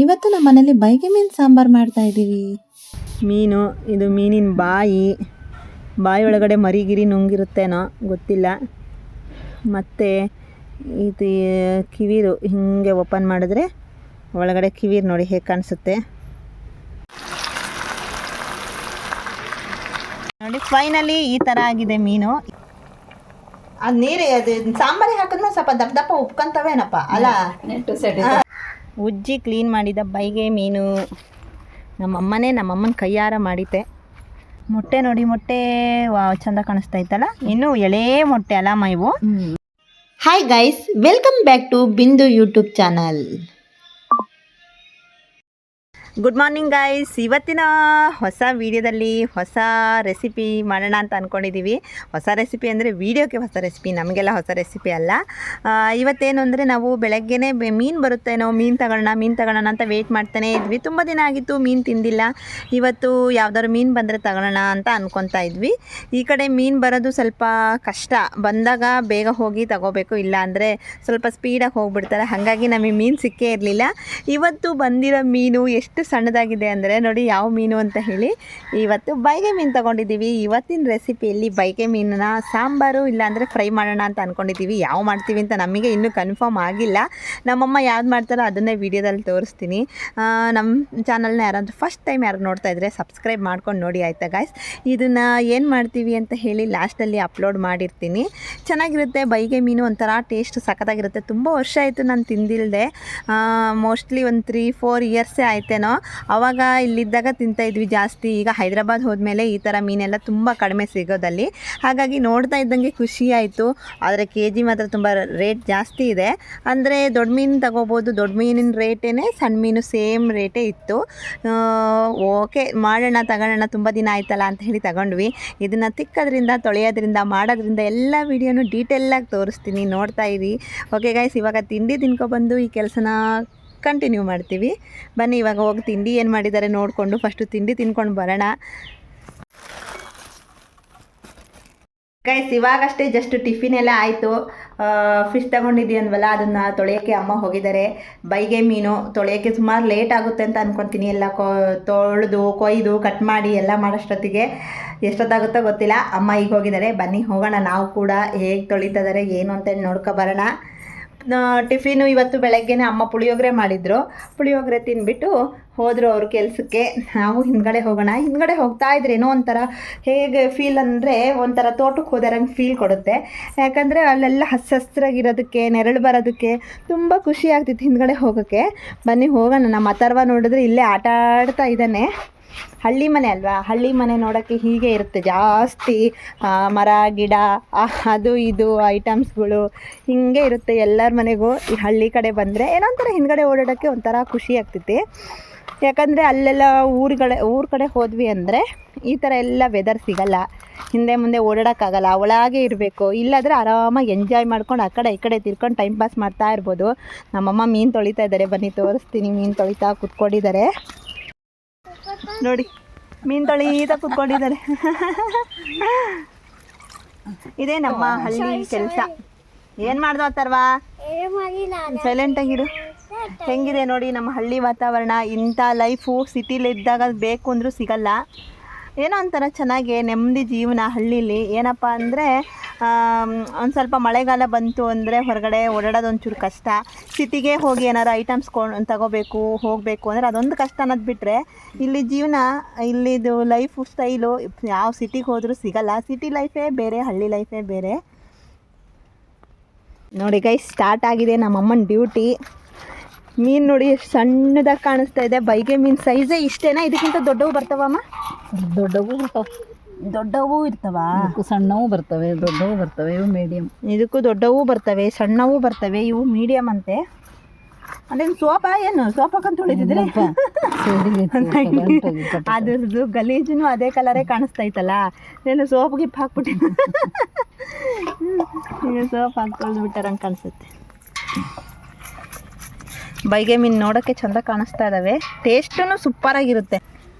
ಇವತ್ತು ನಮ್ಮ ಮನೇಲಿ ಬೈಗೆ ಮೀನು ಸಾಂಬಾರು ಮಾಡ್ತಾ ಇದ್ದೀವಿ. ಮೀನು ಇದು ಮೀನಿನ ಬಾಯಿ ಒಳಗಡೆ ಮರಿಗಿರಿ ನುಂಗಿರುತ್ತೇನೋ ಗೊತ್ತಿಲ್ಲ. ಮತ್ತು ಇದು ಕಿವಿರು ಹಿಂಗೆ ಓಪನ್ ಮಾಡಿದ್ರೆ ಒಳಗಡೆ ಕಿವಿರು ನೋಡಿ ಹೇಗೆ ಕಾಣಿಸುತ್ತೆ ನೋಡಿ. ಫೈನಲಿ ಈ ಥರ ಆಗಿದೆ ಮೀನು. ಅದು ನೀರು ಅದು ಸಾಂಬಾರಿಗೆ ಹಾಕಿದ್ಮೇಲೆ ಸ್ವಲ್ಪ ದಪ್ಪ ದಪ್ಪ ಉಪ್ಕೊಂತವೇನಪ್ಪ ಅಲ್ಲ. ಉಜ್ಜಿ ಕ್ಲೀನ್ ಮಾಡಿದ ಬೈಗೆ ಮೀನು ನಮ್ಮಮ್ಮನ ಕೈಯಾರ ಮಾಡಿತೆ. ಮೊಟ್ಟೆ ನೋಡಿ, ಮೊಟ್ಟೆ ಚಂದ ಕಾಣಿಸ್ತಾ ಇತ್ತಲ್ಲ. ಇನ್ನೂ ಎಳೆ ಮೊಟ್ಟೆ ಅಲ್ಲಮ್ಮ ಇವು. Hi guys, welcome back to Bindu YouTube channel. Good morning guys. ಇವತ್ತಿನ ಹೊಸ ವೀಡಿಯೋದಲ್ಲಿ ಹೊಸ ರೆಸಿಪಿ ಮಾಡೋಣ ಅಂತ ಅಂದ್ಕೊಂಡಿದ್ದೀವಿ. ಹೊಸ ರೆಸಿಪಿ ಅಂದರೆ ವೀಡಿಯೋಕ್ಕೆ ಹೊಸ ರೆಸಿಪಿ, ನಮಗೆಲ್ಲ ಹೊಸ ರೆಸಿಪಿ ಅಲ್ಲ. ಇವತ್ತೇನು ಅಂದರೆ ನಾವು ಬೆಳಗ್ಗೆನೇ ಮೀನು ಬರುತ್ತೇನೋ, ಮೀನು ತಗೊಳ್ಳೋಣ ಅಂತ ವೆಯ್ಟ್ ಮಾಡ್ತಾನೆ ಇದ್ವಿ. ತುಂಬ ದಿನ ಆಗಿತ್ತು ಮೀನು ತಿಂದಿಲ್ಲ. ಇವತ್ತು ಯಾವ್ದಾದ್ರು ಮೀನು ಬಂದರೆ ತಗೊಳ್ಳೋಣ ಅಂತ ಅಂದ್ಕೊತಾ ಇದ್ವಿ. ಈ ಕಡೆ ಮೀನು ಬರೋದು ಸ್ವಲ್ಪ ಕಷ್ಟ, ಬಂದಾಗ ಬೇಗ ಹೋಗಿ ತಗೋಬೇಕು, ಇಲ್ಲ ಅಂದರೆ ಸ್ವಲ್ಪ ಸ್ಪೀಡಾಗಿ ಹೋಗ್ಬಿಡ್ತಾರೆ. ಹಾಗಾಗಿ ನಮಗೆ ಮೀನು ಸಿಕ್ಕೇ ಇರಲಿಲ್ಲ. ಇವತ್ತು ಬಂದಿರೋ ಮೀನು ಎಷ್ಟು ಸಣ್ಣದಾಗಿದೆ ಅಂದರೆ ನೋಡಿ ಯಾವ ಮೀನು ಅಂತ ಹೇಳಿ. ಇವತ್ತು ಬೈಗೆ ಮೀನು ತೊಗೊಂಡಿದ್ದೀವಿ. ಇವತ್ತಿನ ರೆಸಿಪಿಯಲ್ಲಿ ಬೈಗೆ ಮೀನನ್ನ ಸಾಂಬಾರು ಇಲ್ಲಾಂದರೆ ಫ್ರೈ ಮಾಡೋಣ ಅಂತ ಅಂದ್ಕೊಂಡಿದ್ದೀವಿ. ಯಾವ ಮಾಡ್ತೀವಿ ಅಂತ ನಮಗೆ ಇನ್ನೂ ಕನ್ಫರ್ಮ್ ಆಗಿಲ್ಲ. ನಮ್ಮಮ್ಮ ಯಾವ್ದು ಮಾಡ್ತಾರೋ ಅದನ್ನೇ ವೀಡಿಯೋದಲ್ಲಿ ತೋರಿಸ್ತೀನಿ. ನಮ್ಮ ಚಾನಲ್ನ ಯಾರಾದರೂ ಫಸ್ಟ್ ಟೈಮ್ ಯಾರು ನೋಡ್ತಾ ಇದ್ದರೆ ಸಬ್ಸ್ಕ್ರೈಬ್ ಮಾಡ್ಕೊಂಡು ನೋಡಿ ಆಯಿತಾ ಗಾಯ್ಸ್. ಇದನ್ನು ಏನು ಮಾಡ್ತೀವಿ ಅಂತ ಹೇಳಿ ಲಾಸ್ಟಲ್ಲಿ ಅಪ್ಲೋಡ್ ಮಾಡಿರ್ತೀನಿ. ಚೆನ್ನಾಗಿರುತ್ತೆ ಬೈಗೆ ಮೀನು, ಒಂಥರ ಟೇಸ್ಟ್ ಸಖತ್ತಾಗಿರುತ್ತೆ. ತುಂಬ ವರ್ಷ ಆಯಿತು ನಾನು ತಿಂದಿಲ್ಲದೆ, ಮೋಸ್ಟ್ಲಿ ಒಂದು 3-4 ಇಯರ್ಸೇ ಆಯ್ತೇನೋ. ಆವಾಗ ಇಲ್ಲಿದ್ದಾಗ ತಿಂತಾಯಿದ್ವಿ ಜಾಸ್ತಿ. ಈಗ ಹೈದ್ರಾಬಾದ್ ಹೋದ್ಮೇಲೆ ಈ ಥರ ಮೀನೆಲ್ಲ ತುಂಬ ಕಡಿಮೆ ಸಿಗೋದಲ್ಲಿ. ಹಾಗಾಗಿ ನೋಡ್ತಾ ಇದ್ದಂಗೆ ಖುಷಿ ಆಯಿತು. ಆದರೆ ಕೆಜಿ ಮಾತ್ರ ತುಂಬ ರೇಟ್ ಜಾಸ್ತಿ ಇದೆ. ಅಂದರೆ ದೊಡ್ಡ ಮೀನು ತಗೋಬೋದು, ದೊಡ್ಡ ಮೀನಿನ ರೇಟೇ, ಸಣ್ಣ ಮೀನು ಸೇಮ್ ರೇಟೇ ಇತ್ತು. ಓಕೆ ತಗೊಳ್ಳೋಣ, ತುಂಬ ದಿನ ಆಯ್ತಲ್ಲ ಅಂತ ಹೇಳಿ ತಗೊಂಡ್ವಿ. ಇದನ್ನು ತಿಕ್ಕೋದ್ರಿಂದ, ತೊಳೆಯೋದ್ರಿಂದ, ಮಾಡೋದ್ರಿಂದ ಎಲ್ಲ ವೀಡಿಯೋನು ಡೀಟೇಲಾಗಿ ತೋರಿಸ್ತೀನಿ, ನೋಡ್ತಾ ಇರಿ. ಓಕೆ ಗೈಸ್, ಇವಾಗ ತಿಂಡಿ ತಿನ್ಕೊಬಂದು ಈ ಕೆಲಸನ ಕಂಟಿನ್ಯೂ ಮಾಡ್ತೀವಿ. ಬನ್ನಿ ಇವಾಗ ಹೋಗಿ ತಿಂಡಿ ಏನು ಮಾಡಿದ್ದಾರೆ ನೋಡಿಕೊಂಡು ಫಸ್ಟು ತಿಂಡಿ ತಿನ್ಕೊಂಡು ಬರೋಣ. ಗೈಸ್ ಇವಾಗಷ್ಟೇ ಜಸ್ಟ್ ಟಿಫಿನ್ ಎಲ್ಲ ಆಯಿತು. ಫಿಶ್ ತಗೊಂಡಿದ್ದೀವಿ ಅಂದ್ವಲ್ಲ, ಅದನ್ನು ತೊಳೆಯೋಕ್ಕೆ ಅಮ್ಮ ಹೋಗಿದ್ದಾರೆ. ಬೈಗೆ ಮೀನು ತೊಳೆಯೋಕ್ಕೆ ಸುಮಾರು ಲೇಟ್ ಆಗುತ್ತೆ ಅಂತ ಅಂದ್ಕೊತೀನಿ. ಎಲ್ಲ ತೊಳೆದು ಕೊಯ್ದು ಕಟ್ ಮಾಡಿ ಎಲ್ಲ ಮಾಡೋಷ್ಟೊತ್ತಿಗೆ ಎಷ್ಟೊತ್ತಾಗುತ್ತೋ ಗೊತ್ತಿಲ್ಲ. ಅಮ್ಮ ಈಗ ಹೋಗಿದ್ದಾರೆ. ಬನ್ನಿ ಹೋಗೋಣ ನಾವು ಕೂಡ, ಹೇಗೆ ತೊಳಿತಿದ್ದಾರೆ ಏನು ಅಂತೇಳಿ ನೋಡ್ಕೊಬರೋಣ. ಟಿಫಿನು ಇವತ್ತು ಬೆಳಗ್ಗೆನೇ ಅಮ್ಮ ಪುಳಿಯೋಗರೆ ಮಾಡಿದರು. ಪುಳಿಯೋಗರೆ ತಿಂದುಬಿಟ್ಟು ಹೋದರು ಅವ್ರ ಕೆಲಸಕ್ಕೆ. ನಾವು ಹಿಂದ್ಗಡೆ ಹೋಗೋಣ. ಹಿಂದ್ಗಡೆ ಹೋಗ್ತಾ ಇದ್ರೇನೋ ಒಂಥರ ಹೇಗೆ ಫೀಲ್ ಅಂದರೆ ಒಂಥರ ತೋಟಕ್ಕೆ ಹೋದಾರಂಗೆ ಫೀಲ್ ಕೊಡುತ್ತೆ. ಯಾಕಂದರೆ ಅಲ್ಲೆಲ್ಲ ಹಸಿರಾಗಿರೋದಕ್ಕೆ, ನೆರಳು ಬರೋದಕ್ಕೆ ತುಂಬ ಖುಷಿ ಆಗ್ತಿತ್ತು ಹಿಂದ್ಗಡೆ ಹೋಗೋಕ್ಕೆ. ಬನ್ನಿ ಹೋಗೋಣ. ನಮ್ಮ ಅಥರ್ವ ನೋಡಿದ್ರೆ ಇಲ್ಲೇ ಆಟ ಆಡ್ತಾ ಇದ್ದಾನೆ. ಹಳ್ಳಿ ಮನೆ ಅಲ್ವಾ, ಹಳ್ಳಿ ಮನೆ ನೋಡೋಕ್ಕೆ ಹೀಗೆ ಇರುತ್ತೆ ಜಾಸ್ತಿ. ಮರ ಗಿಡ ಅದು ಇದು ಐಟಮ್ಸ್ಗಳು ಹೀಗೆ ಇರುತ್ತೆ ಎಲ್ಲರ ಮನೆಗೂ. ಈ ಹಳ್ಳಿ ಕಡೆ ಬಂದರೆ ಏನೋ ಒಂಥರ ಹಿಂದ್ಗಡೆ ಓಡಾಡೋಕ್ಕೆ ಒಂಥರ ಖುಷಿ ಆಗ್ತೈತಿ. ಯಾಕಂದರೆ ಅಲ್ಲೆಲ್ಲ ಊರ ಕಡೆ ಹೋದ್ವಿ ಅಂದರೆ ಈ ಥರ ಎಲ್ಲ ವೆದರ್ ಸಿಗಲ್ಲ, ಹಿಂದೆ ಮುಂದೆ ಓಡಾಡೋಕ್ಕಾಗಲ್ಲ, ಒಳಗೆ ಇರಬೇಕು. ಇಲ್ಲಾದರೆ ಆರಾಮಾಗಿ ಎಂಜಾಯ್ ಮಾಡ್ಕೊಂಡು ಆ ಕಡೆ ಈ ಕಡೆ ತಿರ್ಕೊಂಡು ಟೈಮ್ ಪಾಸ್ ಮಾಡ್ತಾ ಇರ್ಬೋದು. ನಮ್ಮಮ್ಮ ಮೀನು ತೊಳಿತಾ ಇದ್ದಾರೆ, ಬನ್ನಿ ತೋರಿಸ್ತೀನಿ. ಮೀನು ತೊಳಿತಾ ಕೂತ್ಕೊಂಡಿದ್ದಾರೆ ನೋಡಿ, ಮೀನು ತೊಳಿತಾ ಕೂತ್ಕೊಂಡಿದ್ದಾರೆ. ಇದೇ ನಮ್ಮ ಹಳ್ಳಿ ಕೆಲಸ. ಏನು ಮಾಡ್ದೋ ಅಥರ್ವಾ, ಸೈಲೆಂಟಾಗಿರು. ಹೆಂಗಿದೆ ನೋಡಿ ನಮ್ಮ ಹಳ್ಳಿ ವಾತಾವರಣ. ಇಂಥ ಲೈಫು ಸಿಟಿಲಿದ್ದಾಗ ಬೇಕು ಅಂದರೂ ಸಿಗಲ್ಲ. ಏನೋ ಒಂಥರ ಚೆನ್ನಾಗಿ ನೆಮ್ಮದಿ ಜೀವನ ಹಳ್ಳೀಲಿ. ಏನಪ್ಪ ಅಂದರೆ ಒಂದು ಸ್ವಲ್ಪ ಮಳೆಗಾಲ ಬಂತು ಅಂದರೆ ಹೊರಗಡೆ ಓಡಾಡೋದು ಒಂಚೂರು ಕಷ್ಟ. ಸಿಟಿಗೆ ಹೋಗಿ ಏನಾರು ಐಟಮ್ಸ್ ತಗೋಬೇಕು ಹೋಗಬೇಕು ಅಂದರೆ ಅದೊಂದು ಕಷ್ಟ ಅನ್ನೋದು ಬಿಟ್ಟರೆ ಇಲ್ಲಿ ಜೀವನ, ಇಲ್ಲಿದು ಲೈಫು ಸ್ಟೈಲು ಯಾವ ಸಿಟಿಗೆ ಹೋದರೂ ಸಿಗಲ್ಲ. ಸಿಟಿ ಲೈಫೇ ಬೇರೆ, ಹಳ್ಳಿ ಲೈಫೇ ಬೇರೆ. ನೋಡಿ ಗೈಸ್, ಸ್ಟಾರ್ಟ್ ಆಗಿದೆ ನಮ್ಮಮ್ಮನ ಡ್ಯೂಟಿ. ಮೀನು ನೋಡಿ ಎಷ್ಟು ಸಣ್ಣದಾಗಿ ಕಾಣಿಸ್ತಾ ಇದೆ. ಬೈಗೆ ಮೀನು ಸೈಜೇ ಇಷ್ಟೇನಾ? ಇದಕ್ಕಿಂತ ದೊಡ್ಡವು ಬರ್ತಾವಮ್ಮ? ದೊಡ್ಡವು ಇರ್ತವ, ಸಣ್ಣವು ಬರ್ತವೆ, ದೊಡ್ಡವು ಬರ್ತವೆ. ಇವು ಮೀಡಿಯಮ್. ಇದಕ್ಕೂ ದೊಡ್ಡವು ಬರ್ತವೆ, ಸಣ್ಣವು ಬರ್ತವೆ. ಇವು ಮೀಡಿಯಮ್ ಅಂತೆ. ಅದೇನು ಸೋಪ, ಏನು ಸೋಪಕ್ಕಂತ ತೊಳಿತಿದ್ರೆ ಅದ್ರದ್ದು ಗಲೀಜು ಅದೇ ಕಲರೇ ಕಾಣಿಸ್ತಾ ಇತ್ತಲ್ಲ. ಏನು ಸೋಪ್ ಗಿಪ್ ಹಾಕ್ಬಿಟ್ಟು ಈಗ ಸೋಪ್ ಹಾಕಿ ತೊಳೆದ್ಬಿಟ್ಟಾರಂಗೆ ಕಾಣಿಸುತ್ತೆ. ಬೈಗೆ ಮೀನು ನೋಡೋಕ್ಕೆ ಚೆಂದ ಕಾಣಿಸ್ತಾ ಇದ್ದಾವೆ. ಟೇಸ್ಟೂ ಸೂಪರಾಗಿರುತ್ತೆ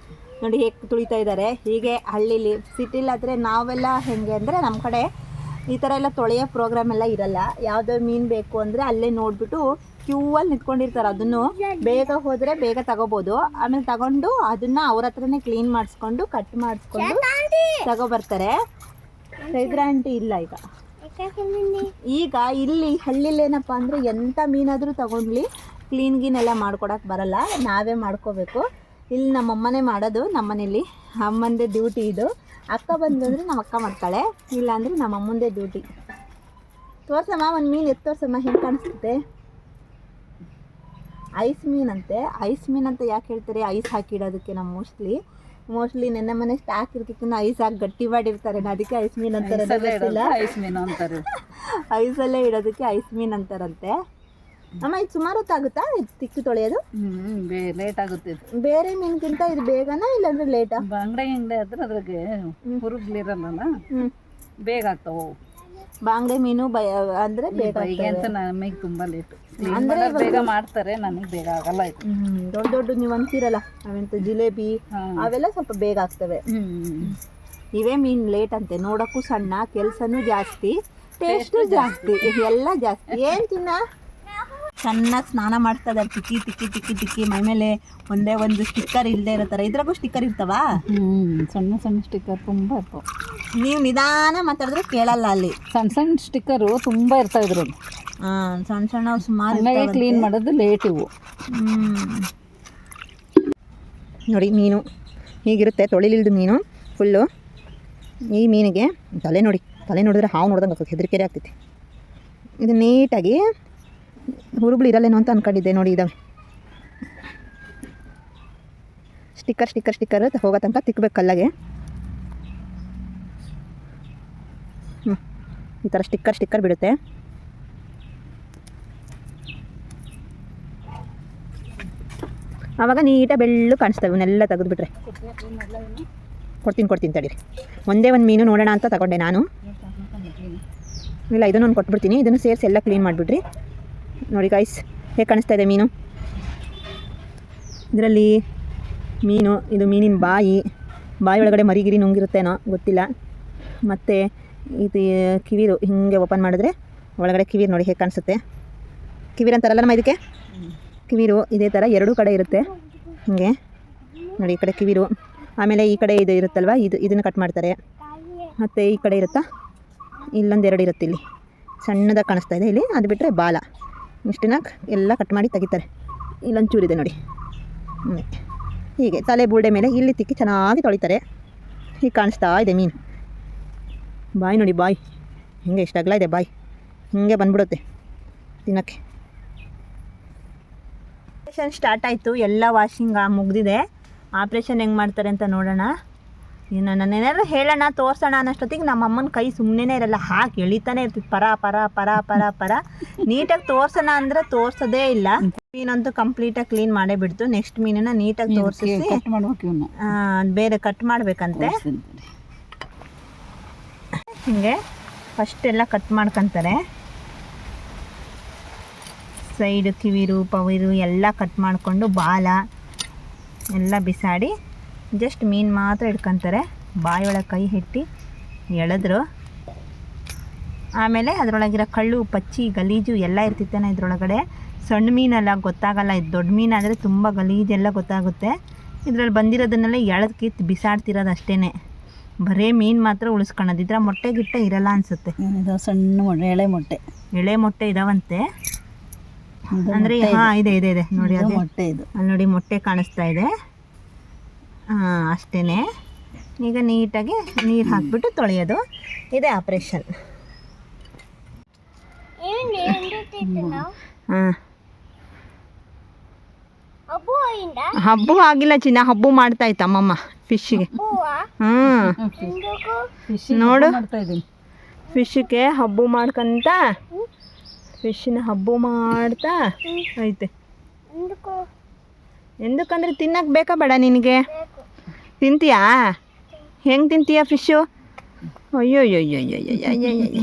ನೋಡಿ ಹೇಗೆ ತುಳಿತಾ ಇದ್ದಾರೆ. ಹೀಗೆ ಹಳ್ಳೀಲಿ. ಸಿಟಿಲಾದರೆ ನಾವೆಲ್ಲ ಹೆಂಗೆ ಅಂದರೆ ನಮ್ಮ ಕಡೆ ಈ ಥರ ಎಲ್ಲ ತೊಳೆಯೋ ಪ್ರೋಗ್ರಾಮ್ ಎಲ್ಲ ಇರಲ್ಲ. ಯಾವುದೋ ಮೀನು ಬೇಕು ಅಂದರೆ ಅಲ್ಲೇ ನೋಡಿಬಿಟ್ಟು ಕ್ಯೂವಲ್ಲಿ ನಿಂತ್ಕೊಂಡಿರ್ತಾರೆ. ಅದನ್ನು ಬೇಗ ಹೋದರೆ ಬೇಗ ತಗೋಬೋದು. ಆಮೇಲೆ ತಗೊಂಡು ಅದನ್ನು ಅವ್ರ ಹತ್ರನೇ ಕ್ಲೀನ್ ಮಾಡಿಸ್ಕೊಂಡು ಕಟ್ ಮಾಡಿಸ್ಕೊಂಡು ತಗೊಬರ್ತಾರೆ. ಚೈತ್ರ ಆಂಟಿ ಇಲ್ಲ ಈಗ ಇಲ್ಲಿ ಹಳ್ಳಿಲಿ ಏನಪ್ಪ ಅಂದರೆ ಎಂಥ ಮೀನಾದರೂ ತಗೊಂಡ್ಲಿ ಕ್ಲೀನ್ಗಿನೆಲ್ಲ ಮಾಡ್ಕೊಡಕ್ಕೆ ಬರಲ್ಲ, ನಾವೇ ಮಾಡ್ಕೋಬೇಕು. ಇಲ್ಲಿ ನಮ್ಮಮ್ಮನೇ ಮಾಡೋದು, ನಮ್ಮನೇಲಿ ಅಮ್ಮಂದೇ ಡ್ಯೂಟಿ ಇದು. ಅಕ್ಕ ಬಂದಂದರೆ ನಮ್ಮ ಅಕ್ಕ ಮಾಡ್ತಾಳೆ, ಇಲ್ಲಾಂದರೆ ನಮ್ಮ ಅಮ್ಮಂದೇ ಡ್ಯೂಟಿ. ತೋರ್ಸಮ್ಮ ಒಂದು ಮೀನು ಎತ್ತು ತೋರ್ಸಮ್ಮ, ಹೆಂಗೆ ಕಾಣಿಸುತ್ತೆ. ಐಸ್ ಮೀನಂತೆ. ಐಸ್ ಮೀನಂತ ಯಾಕೆ ಹೇಳ್ತಾರೆ, ಐಸ್ ಹಾಕಿಡೋದಕ್ಕೆ. ನಾವು ಮೋಸ್ಟ್ಲಿ ನೆನ್ನೆ ಮನೆ ಸ್ಟಾಕ್ ಇರ್ತಿಕ್ಕೂ ಐಸ್ ಹಾಕಿ ಗಟ್ಟಿ ಮಾಡಿರ್ತಾರೆ, ಅದಕ್ಕೆ ಐಸ್ ಮೀನು ಅಂತಾರೆ. ಐಸ್ ಮೀನು ಅಂತಾರೆ. ಐಸಲ್ಲೇ ಇಡೋದಕ್ಕೆ ಐಸ್ ಮೀನು ಅಂತಾರಂತೆ. ಅಮ್ಮ ಇದು ಸುಮಾರು ಹೊತ್ತಾಗುತ್ತಾ ತಿಕ್ಕಿ ತೊಳೆಯೋದು? ಲೇಟ್ ಆಗುತ್ತೆ. ಬೇರೆ ಮೀನ್ಗಿಂತ ಇದು ಬೇಗನಾ ಇಲ್ಲಾಂದ್ರೆ ಲೇಟಾ? ಬಂಗಡೆ ಅದ್ರ ಅದ್ರಾಗೆ ಹುರುಗ್ಲಿರಲ್ಲ, ಬೇಗ ಆಗ್ತಾವ. ಬಾಂಗ್ಡೆ ಮೀನು ಅಂದ್ರೆ ಬೇಗ ಅಂತ ನಮಗೆ ತುಂಬಾ ಲೇಟ್. ಅಂದ್ರೆ ಬೇಗ ಮಾಡ್ತಾರೆ, ನನಗೆ ಬೇಗ ಆಗಲ್ಲ. ದೊಡ್ಡ ದೊಡ್ಡ ನೀವು ಅಂತೀರಲ್ಲ ಅವಂತ ಜಿಲೇಬಿ ಅವೆಲ್ಲ ಸ್ವಲ್ಪ ಬೇಗ ಆಗ್ತವೆ. ಇವೇ ಮೀನು ಲೇಟ್ ಅಂತೆ. ನೋಡಕ್ಕೂ ಸಣ್ಣ, ಕೆಲಸನೂ ಜಾಸ್ತಿ, ಟೇಸ್ಟು ಜಾಸ್ತಿ, ಎಲ್ಲ ಜಾಸ್ತಿ. ಏನು ತಿನ್ನ ಚೆನ್ನಾಗಿ ಸ್ನಾನ ಮಾಡ್ತಾ ಇದ್ದಾರೆ. ತಿಕ್ಕಿ ತಿಕ್ಕಿ ತಿಕ್ಕಿ ತಿಕ್ಕಿ ಮೈ ಮೇಲೆ ಒಂದೇ ಒಂದು ಸ್ಟಿಕ್ಕರ್ ಇಲ್ಲದೆ ಇರೋ ಥರ. ಇದ್ರಾಗೂ ಸ್ಟಿಕ್ಕರ್ ಇರ್ತಾವ? ಸಣ್ಣ ಸಣ್ಣ ಸ್ಟಿಕ್ಕರ್ ತುಂಬ ಇರ್ತಾವೆ. ನೀವು ನಿಧಾನ ಮಾತಾಡಿದ್ರೆ ಕೇಳಲ್ಲ. ಅಲ್ಲಿ ಸಣ್ಣ ಸಣ್ಣ ಸ್ಟಿಕ್ಕರು ತುಂಬ ಇರ್ತಾ ಇದ್ರು. ಸಣ್ಣ ಸಣ್ಣ ಸುಮಾರು ಕ್ಲೀನ್ ಮಾಡೋದು ಲೇಟ್ ಇವು. ನೋಡಿ ಮೀನು ಹೀಗಿರುತ್ತೆ, ತೊಳಿಲಿಲ್ದು ಮೀನು ಫುಲ್ಲು. ಈ ಮೀನಿಗೆ ತಲೆ ನೋಡಿ, ತಲೆ ನೋಡಿದ್ರೆ ಹಾವು ನೋಡ್ದಂಗೆ ಆಗ್ತದೆ, ಹೆದರಿಕೆ ಆಗ್ತೈತಿ. ಇದು ನೀಟಾಗಿ ಹುರುಬ್ಳು ಇರಲ್ಲೇನೋ ಅಂತ ಅಂದ್ಕೊಂಡಿದ್ದೆ. ನೋಡಿ ಇದಾವೆ ಸ್ಟಿಕ್ಕರ್ ಸ್ಟಿಕ್ಕರ್ ಸ್ಟಿಕ್ಕರ್ ಹೋಗೋ ತನಕ ತಿಕ್ಕಬೇಕು ಕಲ್ಲಾಗೆ. ಈ ಥರ ಸ್ಟಿಕ್ಕರ್ ಸ್ಟಿಕ್ಕರ್ ಬಿಡುತ್ತೆ. ಆವಾಗ ನೀಟಾಗಿ ಬೆಳ್ಳು ಕಾಣಿಸ್ತವೆ. ಇವನ್ನೆಲ್ಲ ತೆಗೆದುಬಿಟ್ರೆ ಕೊಡ್ತೀನಿ ತಡೀರಿ. ಒಂದೇ ಒಂದು ಮೀನು ನೋಡೋಣ ಅಂತ ತಗೊಂಡೆ ನಾನು. ಇಲ್ಲ ಇದನ್ನು ಒಂದು ಕೊಟ್ಬಿಡ್ತೀನಿ. ಇದನ್ನು ಸೇರಿಸಿ ಎಲ್ಲ ಕ್ಲೀನ್ ಮಾಡಿಬಿಡ್ರಿ. ನೋಡಿ ಗೈಸ್ ಹೇಗೆ ಕಾಣಿಸ್ತಾ ಇದೆ ಮೀನು. ಇದರಲ್ಲಿ ಮೀನು, ಇದು ಮೀನಿನ ಬಾಯಿ ಒಳಗಡೆ ಮರಿಗಿರಿ ನುಂಗಿರುತ್ತೇನೋ ಗೊತ್ತಿಲ್ಲ. ಮತ್ತು ಇದು ಕಿವಿರು ಹಿಂಗೆ ಓಪನ್ ಮಾಡಿದ್ರೆ ಒಳಗಡೆ ಕಿವಿರು ನೋಡಿ ಹೇಗೆ ಕಾಣಿಸುತ್ತೆ. ಕಿವಿರು ಅಂತಾರಲ್ಲಮ್ಮ ಇದಕ್ಕೆ, ಕಿವಿರು ಇದೇ ಥರ ಎರಡೂ ಕಡೆ ಇರುತ್ತೆ ಹೀಗೆ ನೋಡಿ. ಈ ಕಡೆ ಕಿವಿರು, ಆಮೇಲೆ ಈ ಕಡೆ ಇದು ಇರುತ್ತಲ್ವ, ಇದನ್ನು ಕಟ್ ಮಾಡ್ತಾರೆ. ಮತ್ತು ಈ ಕಡೆ ಇರುತ್ತಾ, ಇಲ್ಲೊಂದೆರಡು ಇರುತ್ತೆ, ಇಲ್ಲಿ ಸಣ್ಣದಾಗಿ ಕಾಣಿಸ್ತಾ ಇದೆ. ಇಲ್ಲಿ ಅದು ಬಿಟ್ಟರೆ ಬಾಲ, ಇಷ್ಟನ್ನ ಎಲ್ಲ ಕಟ್ ಮಾಡಿ ತೆಗಿತಾರೆ. ಇಲ್ಲೊಂಚೂರಿದೆ ನೋಡಿ. ಹೀಗೆ ತಲೆ ಬುಲ್ಡೆ ಮೇಲೆ ಇಲ್ಲಿ ತಿಕ್ಕಿ ಚೆನ್ನಾಗಿ ತೊಳಿತಾರೆ. ಹೀಗೆ ಕಾಣಿಸ್ತಾ ಇದೆ ಮೀನು. ಬಾಯಿ ನೋಡಿ, ಬಾಯಿ ಹಿಂಗೆ ಇಷ್ಟ ಅಗಲ ಇದೆ ಬಾಯಿ, ಹಿಂಗೆ ಬಂದ್ಬಿಡುತ್ತೆ ತಿನ್ನೋಕ್ಕೆ. ಆಪ್ರೇಷನ್ ಸ್ಟಾರ್ಟ್ ಆಯಿತು, ಎಲ್ಲ ವಾಷಿಂಗ್ ಮುಗಿದಿದೆ. ಆಪ್ರೇಷನ್ ಹೆಂಗೆ ಮಾಡ್ತಾರೆ ಅಂತ ನೋಡೋಣ. ಇನ್ನು ನಾನೇನಾದ್ರು ಹೇಳೋಣ ತೋರಿಸೋಣ ಅನ್ನೋಷ್ಟೊತ್ತಿಗೆ ನಮ್ಮ ಅಮ್ಮನ ಕೈ ಸುಮ್ಮನೆ ಇರಲ್ಲ, ಹಾಕಿ ಎಳಿತಾನೆ ಇರ್ತಿತ್ತು ಪರ ಪರ ಪರ ಪರ ಪರ. ನೀಟಾಗಿ ತೋರಿಸೋಣ ಅಂದರೆ ತೋರಿಸೋದೇ ಇಲ್ಲ. ಮೀನಂತೂ ಕಂಪ್ಲೀಟಾಗಿ ಕ್ಲೀನ್ ಮಾಡೇ ಬಿಡ್ತು. ನೆಕ್ಸ್ಟ್ ಮೀನನ್ನ ನೀಟಾಗಿ ತೋರಿಸಿ ಬೇರೆ ಕಟ್ ಮಾಡಬೇಕಂತೆ. ಹಿಂಗೆ ಫಸ್ಟ್ ಎಲ್ಲ ಕಟ್ ಮಾಡ್ಕೊತಾರೆ. ಸೈಡು ಕಿವಿರು ಪವಿರು ಎಲ್ಲ ಕಟ್ ಮಾಡಿಕೊಂಡು ಬಾಲ ಎಲ್ಲ ಬಿಸಾಡಿ ಜಸ್ಟ್ ಮೀನು ಮಾತ್ರ ಇಟ್ಕೊತಾರೆ. ಬಾಯೊಳಗೆ ಕೈ ಇಟ್ಟು ಎಳೆದ್ರು. ಆಮೇಲೆ ಅದರೊಳಗಿರೋ ಕಳ್ಳು ಪಚ್ಚಿ ಗಲೀಜು ಎಲ್ಲ ಇರ್ತಿತ್ತೇನೆ ಇದ್ರೊಳಗಡೆ. ಸಣ್ಣ ಮೀನೆಲ್ಲ ಗೊತ್ತಾಗಲ್ಲ, ಇದು ದೊಡ್ಡ ಮೀನಾದರೆ ತುಂಬ ಗಲೀಜೆಲ್ಲ ಗೊತ್ತಾಗುತ್ತೆ. ಇದರಲ್ಲಿ ಬಂದಿರೋದನ್ನೆಲ್ಲ ಎಳೆದು ಕಿತ್ತು ಬಿಸಾಡ್ತಿರೋದು ಅಷ್ಟೇ. ಬರೀ ಮೀನು ಮಾತ್ರ ಉಳಿಸ್ಕೊಳ್ಳೋದು. ಇದ್ರ ಮೊಟ್ಟೆ ಗಿಟ್ಟೆ ಇರಲ್ಲ ಅನಿಸುತ್ತೆ. ಸಣ್ಣ ಮೊಟ್ಟೆ, ಎಳೆ ಮೊಟ್ಟೆ ಇದಾವಂತೆ. ಅಂದರೆ ಹಾಂ ಇದೆ ಇದೆ ಇದೆ ನೋಡಿ, ಅದು ಮೊಟ್ಟೆ ಇದು. ಅಲ್ಲಿ ನೋಡಿ ಮೊಟ್ಟೆ ಕಾಣಿಸ್ತಾ ಇದೆ. ಅಷ್ಟೇ. ಈಗ ನೀಟಾಗಿ ನೀರು ಹಾಕಿಬಿಟ್ಟು ತೊಳೆಯೋದು, ಇದೆ ಆಪ್ರೇಷನ್. ಹಾಂ, ಹಬ್ಬು ಆಗಿಲ್ಲ ಚಿನ್ನ, ಹಬ್ಬು ಮಾಡ್ತಾ ಇತ್ತು ಅಮ್ಮಮ್ಮ ಫಿಶ್ಶಿಗೆ. ನೋಡು ಫಿಶ್ಗೆ ಹಬ್ಬು ಮಾಡ್ಕೊಂತ, ಫಿಶ್ನ ಹಬ್ಬು ಮಾಡ್ತಾ ಐತೆ. ಎಂದಕ್ಕಂದ್ರೆ ತಿನ್ನಕ್ಕೆ ಬೇಕಾ ಬೇಡ ನಿನಗೆ? ತಿಂತೀಯಾ? ಹೆಂಗೆ ತಿಂತೀಯ ಫಿಶ್ಶು? ಅಯ್ಯೋಯ್ಯೋಯ್ಯೋಯ್ಯೋಯ್ಯೋಯ್ಯ.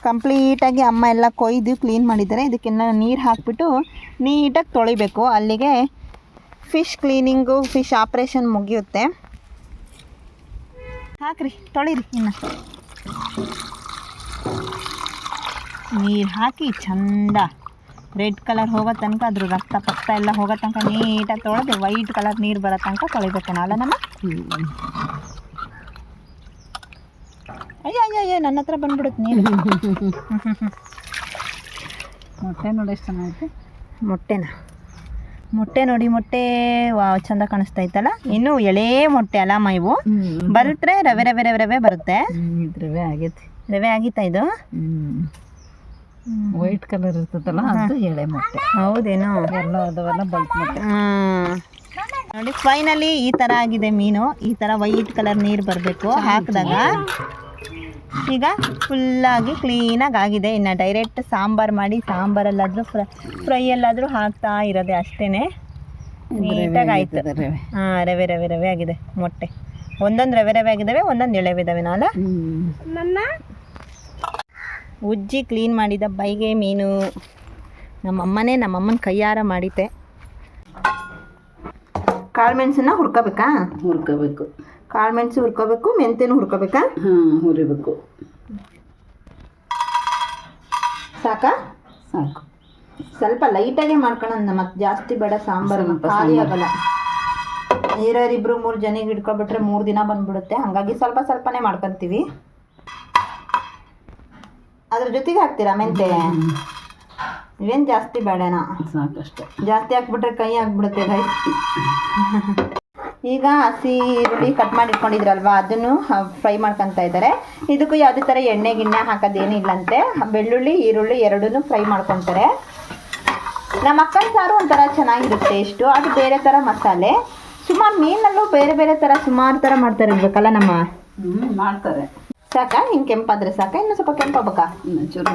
ಕಂಪ್ಲೀಟಾಗಿ ಅಮ್ಮ ಎಲ್ಲ ಕೊಯ್ದು ಕ್ಲೀನ್ ಮಾಡಿದ್ದಾರೆ. ಇದಕ್ಕೆಲ್ಲ ನೀರು ಹಾಕಿಬಿಟ್ಟು ನೀಟಾಗಿ ತೊಳಿಬೇಕು. ಅಲ್ಲಿಗೆ ಫಿಶ್ ಕ್ಲೀನಿಂಗು, ಫಿಶ್ ಆಪ್ರೇಷನ್ ಮುಗಿಯುತ್ತೆ. ಹಾಕ್ರಿ, ತೊಳಿರಿ ಇನ್ನು. ನೀರು ಹಾಕಿ ಚಂದ ರೆಡ್ ಕಲರ್ ಹೋಗೋ ತನಕ ಅದ್ರ ರಕ್ತ ಪಕ್ತ ಎಲ್ಲ ಹೋಗೋ ತನಕ ನೀಟಾಗಿ ತೊಳೆದು ವೈಟ್ ಕಲರ್ ನೀರು ಬರೋ ತನಕ ತೊಳಿಬೇಕು ನಾಳೆ ನಮ್ಮ ಅಯ್ಯೋ ಅಯ್ಯೋ ಅಯ್ಯೋ ನನ್ನ ಹತ್ರ ಬಂದ್ಬಿಡುತ್ತೆ ನೀರು ಮೊಟ್ಟೆ ನೋಡಿ ಎಷ್ಟು ಚೆನ್ನಾಗೈತೆ. ಮೊಟ್ಟೆ ನೋಡಿ, ಮೊಟ್ಟೆ ಚಂದ ಕಾಣಿಸ್ತಾ ಇತ್ತಲ್ಲ. ಇನ್ನು ಎಳೆ ಮೊಟ್ಟೆ ಅಲ್ಲಮ್ಮ ಇವು. ಬರುತ್ತೆ ರವೆ ರವೆ ರವೆ ರವೆ ಬರುತ್ತೆ. ರವೆ ಆಗೈತಿ. ರವೆ ಆಗಿತ್ತಾ ಇದು? ವೈಟ್ ಕಲರ್ ಇರ್ತದಲ್ಲ ಅದು ಎಳೆ ಮೊಟ್ಟೆ. ಹೌದೇನೋ? ಎಲ್ಲ ಅದವೆಲ್ಲ ಬಲ್ಕ್ ಮೊಟ್ಟೆ. ನೋಡಿ ಫೈನಲಿ ಈ ಥರ ಆಗಿದೆ ಮೀನು. ಈ ಥರ ವೈಟ್ ಕಲರ್ ನೀರು ಬರಬೇಕು ಹಾಕಿದಾಗ. ಈಗ ಫುಲ್ಲಾಗಿ ಕ್ಲೀನಾಗಿ ಆಗಿದೆ. ಇನ್ನು ಡೈರೆಕ್ಟ್ ಸಾಂಬಾರು ಮಾಡಿ ಸಾಂಬಾರಲ್ಲಾದರೂ ಫ್ರೈ ಎಲ್ಲಾದರೂ ಹಾಕ್ತಾ ಇರೋದೆ ಅಷ್ಟೇ. ನೀಟಾಗಿ ಆಯಿತು. ಹಾಂ, ರವೆ ರವೆ ರವೆ ಆಗಿದೆ ಮೊಟ್ಟೆ. ಒಂದೊಂದು ರವೆ ರವೆ ಆಗಿದ್ದಾವೆ, ಒಂದೊಂದು ಎಳೆವಿದ್ದಾವೆ. ನಾಲ ಉಜ್ಜಿ ಕ್ಲೀನ್ ಮಾಡಿದ ಬೈಗೆ ಮೀನು ನಮ್ಮಮ್ಮನ ಕೈಯಾರ ಮಾಡಿತೆ. ಕಾಳು ಮೆಣಸನ್ನ ಹುರ್ಕೋಬೇಕು. ಕಾಳು ಮೆಣಸು ಹುರ್ಕೋಬೇಕು, ಮೆಂತ್ಯನೂ ಹುರ್ಕೋಬೇಕಾ? ಹುರಿಬೇಕು. ಸಾಕು. ಸ್ವಲ್ಪ ಲೈಟಾಗೆ ಮಾಡ್ಕೊಳ್ಳೋಣ, ಮತ್ತೆ ಜಾಸ್ತಿ ಬೇಡ. ಸಾಂಬಾರು ಖಾಲಿ ಆಗಲ್ಲ. ಇಬ್ಬರು 3 ಜನಿಗೆ ಇಟ್ಕೊಬಿಟ್ರೆ 3 ದಿನ ಬಂದ್ಬಿಡುತ್ತೆ. ಹಾಗಾಗಿ ಸ್ವಲ್ಪನೇ ಮಾಡ್ಕೊತೀವಿ. ಅದ್ರ ಜೊತೆಗೆ ಹಾಕ್ತೀರಾ ಮೆಂತೆ? ಇವೇನು ಜಾಸ್ತಿ ಬೇಡನಾ? ಸಾಕಷ್ಟೆ. ಜಾಸ್ತಿ ಹಾಕ್ಬಿಟ್ರೆ ಕೈ ಆಗಿಬಿಡುತ್ತೆ ಗೈಸ್. ಈಗ ಹಸಿ ಈರುಳ್ಳಿ ಕಟ್ ಮಾಡಿ ಇಟ್ಕೊಂಡಿದ್ರಲ್ವ, ಅದನ್ನು ಫ್ರೈ ಮಾಡ್ಕೊತಾ ಇದ್ದಾರೆ. ಇದಕ್ಕೂ ಯಾವುದೇ ಥರ ಎಣ್ಣೆ ಗಿಣ್ಣೆ ಹಾಕೋದೇನಿಲ್ಲಂತೆ. ಬೆಳ್ಳುಳ್ಳಿ ಈರುಳ್ಳಿ ಎರಡೂ ಫ್ರೈ ಮಾಡ್ಕೊತಾರೆ. ನಮ್ಮ ಅಕ್ಕನ ಸಾರು ಒಂಥರ ಚೆನ್ನಾಗಿರುತ್ತೆ ಟೇಸ್ಟು. ಅದು ಬೇರೆ ಥರ ಮಸಾಲೆ. ಸುಮಾರು ಮೀನಲ್ಲೂ ಬೇರೆ ಬೇರೆ ಥರ ಸುಮಾರು ಥರ ಮಾಡ್ತಾರೆ ಇರ್ಬೇಕಲ್ಲ ನಮ್ಮ? ಮಾಡ್ತಾರೆ. ಸಾಕಾ? ಹಿಂಗೆ ಕೆಂಪಾದರೆ ಸಾಕಾ? ಇನ್ನೂ ಸ್ವಲ್ಪ ಕೆಂಪಾಗಬೇಕಾ? ಚೂರು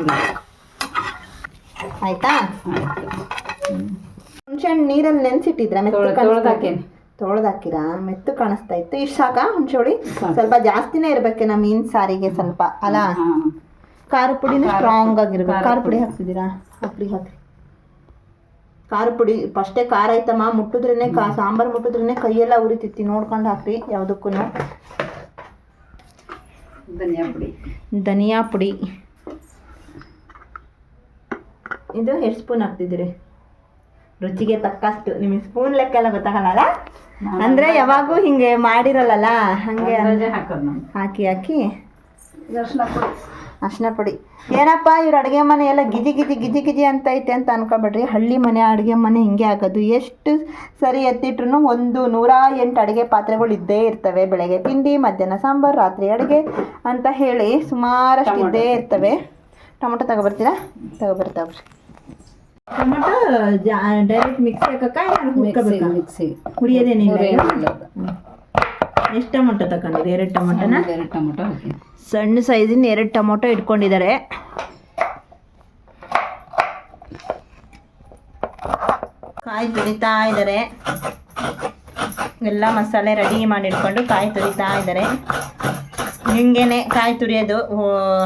ಆಯಿತಾ? ಹುಣಸೆಹಣ್ಣು ನೀರಲ್ಲಿ ನೆನೆಸಿಟ್ಟಿದ್ರೆ ತೊಳೆದಾಕಿರಾ? ಮೆತ್ತು ಕಾಣಿಸ್ತಾ ಇತ್ತು. ಇಷ್ಟು ಸಾಕಾ ಹುಣಸೆ ಹುಳಿ? ಸ್ವಲ್ಪ ಜಾಸ್ತಿನೇ ಇರಬೇಕೇನ ಮೀನು ಸಾರಿಗೆ ಸ್ವಲ್ಪ ಅಲ್ಲ? ಖಾರ ಪುಡಿನೂ ಸ್ಟ್ರಾಂಗ್ ಆಗಿರ್ಬೇಕು. ಖಾರ ಪುಡಿ ಹಾಕ್ತಿದ್ದೀರಾ? ಹಾಕ್ರಿ. ಖಾರ ಪುಡಿ ಫಸ್ಟೇ ಖಾರ ಐತಮ್ಮ. ಮುಟ್ಟಿದ್ರೇ ಸಾಂಬಾರು ಮುಟ್ಟಿದ್ರೇ ಕೈಯೆಲ್ಲ ಉರಿತಿತ್ತಿ. ನೋಡ್ಕೊಂಡು ಹಾಕ್ರಿ ಯಾವುದಕ್ಕೂ. ಧನಿಯಾ ಪುಡಿ ಇದು ಎಷ್ಟು ಸ್ಪೂನ್ ಹಾಕ್ತಿದ್ದೀರಿ? ರುಚಿಗೆ ತಕ್ಕಷ್ಟು. ನಿಮಗೆ ಸ್ಪೂನ್ ಲೆಕ್ಕ ಎಲ್ಲ ಗೊತ್ತಾಗಲ್ಲ, ಅಂದರೆ ಯಾವಾಗೂ ಹಿಂಗೆ ಮಾಡಿರಲ್ಲ ಹಾಗೆ ಹಾಕಿ ಅರ್ಶಿನ ಪುಡಿ. ಏನಪ್ಪ ಇವ್ರ ಅಡುಗೆ ಮನೆ ಎಲ್ಲ ಗಿಜಿ ಅಂತ ಐತೆ ಅಂತ ಅನ್ಕೊಬೇಡ್ರಿ. ಹಳ್ಳಿ ಮನೆ ಅಡುಗೆ ಮನೆ ಹಿಂಗೆ ಆಗೋದು. ಎಷ್ಟು ಸರಿ ಎತ್ತಿಟ್ರು 108 ಅಡುಗೆ ಪಾತ್ರೆಗಳು ಇದ್ದೇ ಇರ್ತವೆ. ಬೆಳಗ್ಗೆ ತಿಂಡಿ, ಮಧ್ಯಾಹ್ನ ಸಾಂಬಾರು, ರಾತ್ರಿ ಅಡುಗೆ ಅಂತ ಹೇಳಿ ಸುಮಾರಷ್ಟು ಇದ್ದೇ ಇರ್ತವೆ. ಟೊಮೊಟೊ ತಗೊಬರ್ತೀರಾ? ತಗೊಬರ್ತಾವ್ರಿ. ಟೊಮೊಟೊ ಡೈರೆಕ್ಟ್ ಮಿಕ್ಸಿ ಹಾಕಬೇಕಾ? ಮಿಕ್ಸಿ ಹುರಿಯೋದೇನಿಲ್ಲ. ಎಷ್ಟು ಟೊಮೊಟೊ ತಗೊಂಡಿರಿ? 2 ಟೊಮೊಟೊನ? 2 ಟೊಮೊಟೊ ಹಾಕಿ. ಸಣ್ಣ ಸೈಜಿನ 2 ಟೊಮೊಟೊ ಇಟ್ಕೊಂಡಿದ್ದಾರೆ. ಕಾಯಿ ತುರಿತಾ ಇದ್ದಾರೆ. ಎಲ್ಲ ಮಸಾಲೆ ರೆಡಿ ಮಾಡಿ ಇಟ್ಕೊಂಡು ಕಾಯಿ ತುರಿತಾ ಇದ್ದಾರೆ. ಹಿಂಗೇನೆ ಕಾಯಿ ತುರಿಯೋದು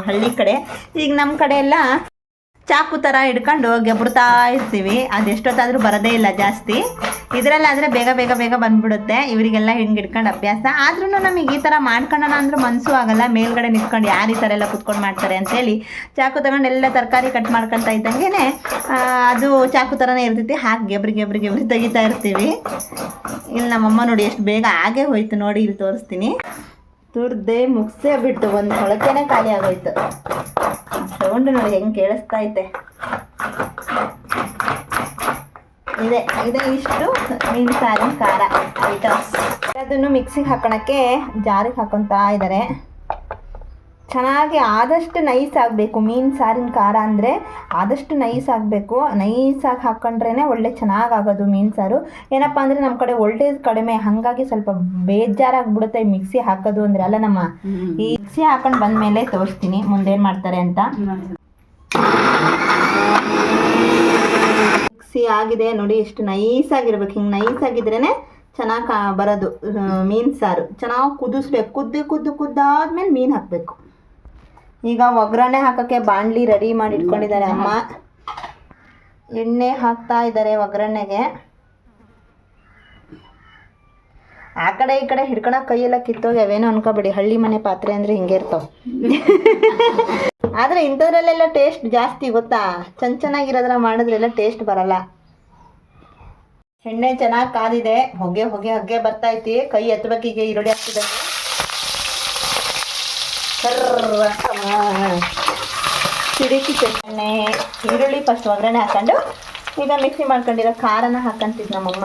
ಹಳ್ಳಿ ಕಡೆ. ಈಗ ನಮ್ಮ ಕಡೆ ಎಲ್ಲ ಚಾಕು ಥರ ಹಿಡ್ಕೊಂಡು ಗೆಬ್ಬಿಡ್ತಾ ಇರ್ತೀವಿ. ಅದೆಷ್ಟೊತ್ತಾದರೂ ಬರೋದೇ ಇಲ್ಲ ಜಾಸ್ತಿ. ಇದರಲ್ಲಾದರೆ ಬೇಗ ಬಂದ್ಬಿಡುತ್ತೆ. ಇವರಿಗೆಲ್ಲ ಹಿಂಗೆ ಹಿಡ್ಕೊಂಡು ಅಭ್ಯಾಸ. ಆದ್ರೂ ನಮಗೆ ಈ ಥರ ಮಾಡ್ಕೊಳ್ಳೋಣ ಅಂದ್ರೆ ಮನಸ್ಸು ಆಗಲ್ಲ. ಮೇಲ್ಗಡೆ ನಿಂತ್ಕೊಂಡು ಯಾರು ಈ ಥರ ಎಲ್ಲ ಕುತ್ಕೊಂಡು ಮಾಡ್ತಾರೆ ಅಂತೇಳಿ ಚಾಕು ತಗೊಂಡು ಎಲ್ಲ ತರಕಾರಿ ಕಟ್ ಮಾಡ್ಕೊತಾ ಇದ್ದಂಗೆ ಅದು ಚಾಕು ಥರನೇ ಇರ್ತೈತಿ. ಹಾಕಿ ಗೆಬ್ರಿ ತೆಗಿತಾ ಇರ್ತೀವಿ. ಇಲ್ಲಿ ನಮ್ಮಮ್ಮ ನೋಡಿ ಎಷ್ಟು ಬೇಗ ಆಗೇ ಹೋಯ್ತು ನೋಡಿ. ಇಲ್ಲಿ ತೋರಿಸ್ತೀನಿ. ತುರ್ದೆ ಮುಗಿಸೇ ಬಿಟ್ಟು ಒಂದು ಹೊಳಕೆನೇ ಖಾಲಿ ಆಗೋಯ್ತು. ಸೌಂಡ್ ನೋಡಿ ಹೆಂಗೆ ಕೇಳಿಸ್ತಾ ಐತೆ. ಇದೆ ಇಷ್ಟು ಮೀನು ಸಾರಿನ ಖಾರ ಐಟಮ್ಸ್. ಅದನ್ನು ಮಿಕ್ಸಿಗೆ ಹಾಕೋಣಕ್ಕೆ ಜಾರಿಗೆ ಹಾಕೊತಾ ಇದ್ದಾರೆ. ಚೆನ್ನಾಗಿ ಆದಷ್ಟು ನೈಸ್ ಆಗಬೇಕು. ಮೀನು ಸಾರಿನ ಖಾರ ಅಂದರೆ ಆದಷ್ಟು ನೈಸ್ ಆಗಬೇಕು. ನೈಸಾಗಿ ಹಾಕ್ಕೊಂಡ್ರೇ ಒಳ್ಳೆ ಚೆನ್ನಾಗಾಗೋದು ಮೀನು ಸಾರು. ಏನಪ್ಪ ಅಂದರೆ ನಮ್ಮ ಕಡೆ ವೋಲ್ಟೇಜ್ ಕಡಿಮೆ, ಹಾಗಾಗಿ ಸ್ವಲ್ಪ ಬೇಜಾರಾಗಿಬಿಡುತ್ತೆ ಮಿಕ್ಸಿ ಹಾಕೋದು ಅಂದರೆ. ಅಲ್ಲ ನಮ್ಮ ಈ ಮಿಕ್ಸಿ ಹಾಕೊಂಡು ಬಂದಮೇಲೆ ತೋರಿಸ್ತೀನಿ ಮುಂದೇನು ಮಾಡ್ತಾರೆ ಅಂತ. ಮಿಕ್ಸಿ ಆಗಿದೆ ನೋಡಿ. ಎಷ್ಟು ನೈಸಾಗಿರ್ಬೇಕು. ಹಿಂಗೆ ನೈಸಾಗಿದ್ರೇ ಚೆನ್ನಾಗಿ ಬರೋದು ಮೀನು ಸಾರು. ಚೆನ್ನಾಗಿ ಕುದಿಸ್ಬೇಕು. ಕುದ್ದಾದ್ಮೇಲೆ ಮೀನು ಹಾಕಬೇಕು. ಈಗ ಒಗ್ಗರಣೆ ಹಾಕೋಕ್ಕೆ ಬಾಣಲಿ ರೆಡಿ ಮಾಡಿ ಇಟ್ಕೊಂಡಿದ್ದಾರೆ ಅಮ್ಮ. ಎಣ್ಣೆ ಹಾಕ್ತಾ ಇದ್ದಾರೆ ಒಗ್ಗರಣೆಗೆ. ಆ ಕಡೆ ಈ ಕಡೆ ಹಿಡ್ಕೊಳಕ್ಕೆ ಕೈಯೆಲ್ಲ ಕಿತ್ತೋಗಿ ಅವೇನೋ ಅನ್ಕೋಬೇಡಿ. ಹಳ್ಳಿ ಮನೆ ಪಾತ್ರೆ ಅಂದರೆ ಹಿಂಗೆ ಇರ್ತಾವೆ. ಆದರೆ ಇಂಥದ್ರಲ್ಲೆಲ್ಲ ಟೇಸ್ಟ್ ಜಾಸ್ತಿ ಗೊತ್ತಾ, ಚೆನ್ನಾಗಿರೋದ್ರ ಮಾಡಿದ್ರೆಲ್ಲ ಟೇಸ್ಟ್ ಬರಲ್ಲ. ಎಣ್ಣೆ ಚೆನ್ನಾಗಿ ಕಾದಿದೆ, ಹೊಗೆ ಹೊಗೆ ಹೊಗೆ ಬರ್ತೈತಿ. ಕೈ ಎತ್ತಬೇಕೀಗ ಈರುಳ್ಳಿ ಹಾಕ್ತಿದ್ದಾನೆ. ಸಿಡಿಸಿ ಎಣ್ಣೆ ಈರುಳ್ಳಿ ಫಸ್ಟ್ ಒಗ್ಗರಣೆ ಹಾಕೊಂಡು ಈಗ ಮಿಕ್ಸಿ ಮಾಡ್ಕೊಂಡಿರೋ ಖಾರನ ಹಾಕಂತಿದ್ದು ನಮ್ಮಮ್ಮ.